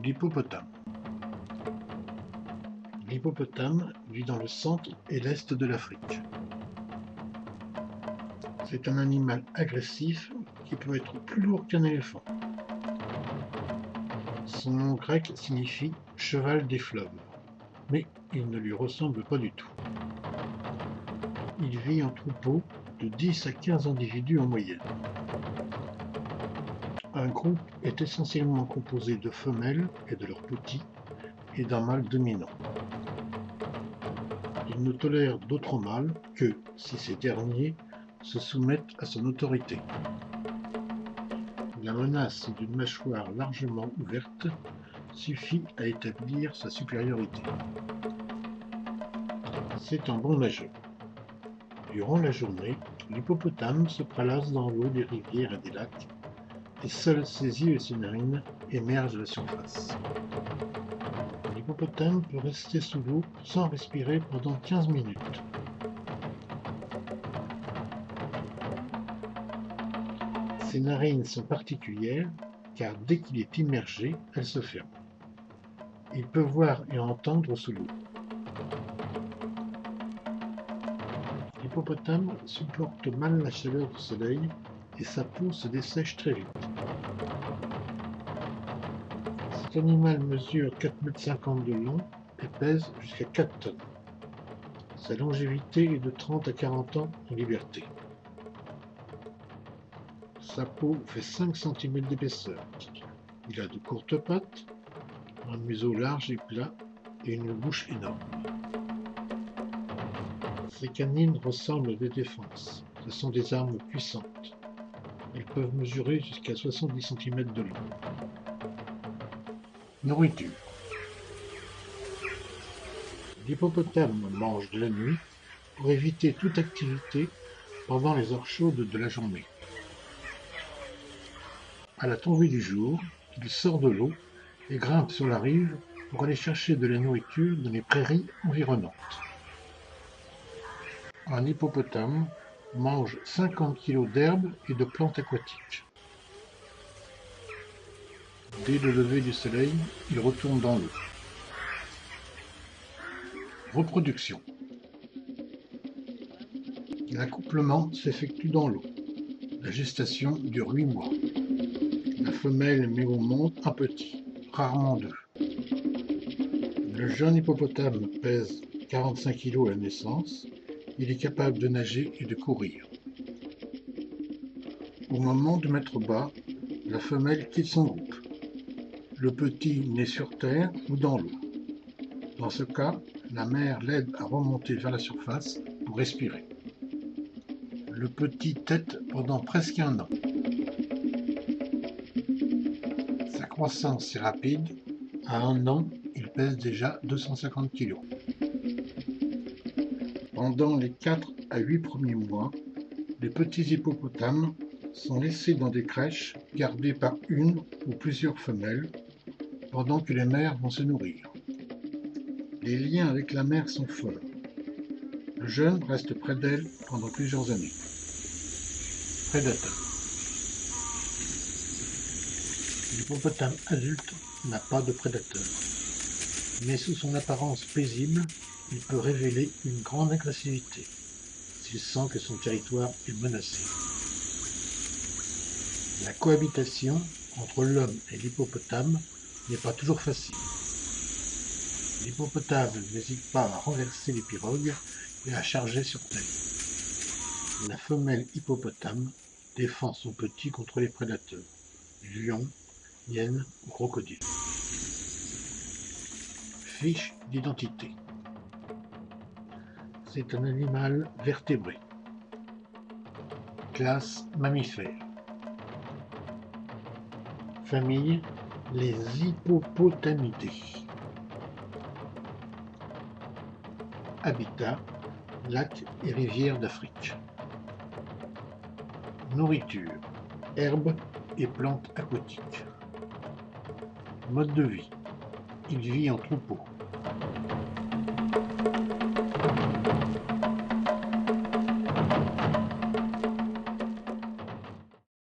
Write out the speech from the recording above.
L'hippopotame. L'hippopotame vit dans le centre et l'est de l'Afrique. C'est un animal agressif qui peut être plus lourd qu'un éléphant. Son nom grec signifie « cheval des fleuves », mais il ne lui ressemble pas du tout. Il vit en troupeau de 10 à 15 individus en moyenne. Un groupe est essentiellement composé de femelles et de leurs petits et d'un mâle dominant. Il ne tolère d'autres mâles que si ces derniers se soumettent à son autorité. La menace d'une mâchoire largement ouverte suffit à établir sa supériorité. C'est un bon nageur. Durant la journée, l'hippopotame se prélasse dans l'eau des rivières et des lacs, et seuls ses yeux et ses narines émergent à la surface. L'hippopotame peut rester sous l'eau sans respirer pendant 15 minutes. Ses narines sont particulières car dès qu'il est immergé, elles se ferment. Il peut voir et entendre sous l'eau. L'hippopotame supporte mal la chaleur du soleil et sa peau se dessèche très vite. Cet animal mesure 4,50 m de long et pèse jusqu'à 4 tonnes. Sa longévité est de 30 à 40 ans en liberté. Sa peau fait 5 cm d'épaisseur. Il a de courtes pattes, un museau large et plat et une bouche énorme. Ses canines ressemblent à des défenses. Ce sont des armes puissantes. Elles peuvent mesurer jusqu'à 70 cm de long. Nourriture. L'hippopotame mange de la nuit pour éviter toute activité pendant les heures chaudes de la journée. À la tombée du jour, il sort de l'eau et grimpe sur la rive pour aller chercher de la nourriture dans les prairies environnantes. Un hippopotame mange 50 kg d'herbes et de plantes aquatiques. Dès le lever du soleil, il retourne dans l'eau. Reproduction. L'accouplement s'effectue dans l'eau. La gestation dure 8 mois. La femelle met au monde un petit, rarement deux. Le jeune hippopotame pèse 45 kg à la naissance. Il est capable de nager et de courir. Au moment de mettre bas, la femelle quitte son groupe. Le petit naît sur terre ou dans l'eau. Dans ce cas, la mère l'aide à remonter vers la surface pour respirer. Le petit tète pendant presque 1 an. Sa croissance est rapide. À 1 an, il pèse déjà 250 kg. Pendant les 4 à 8 premiers mois, les petits hippopotames sont laissés dans des crèches gardées par une ou plusieurs femelles pendant que les mères vont se nourrir. Les liens avec la mère sont forts. Le jeune reste près d'elle pendant plusieurs années. Prédateur. L'hippopotame adulte n'a pas de prédateur, mais sous son apparence paisible, il peut révéler une grande agressivité s'il sent que son territoire est menacé. La cohabitation entre l'homme et l'hippopotame n'est pas toujours facile. L'hippopotame n'hésite pas à renverser les pirogues et à charger sur terre. La femelle hippopotame défend son petit contre les prédateurs, lions, hyènes ou crocodiles. Fiche d'identité. C'est un animal vertébré. Classe mammifères. Famille, les Hippopotamidés. Habitat, lacs et rivières d'Afrique. Nourriture, herbes et plantes aquatiques. Mode de vie, il vit en troupeau.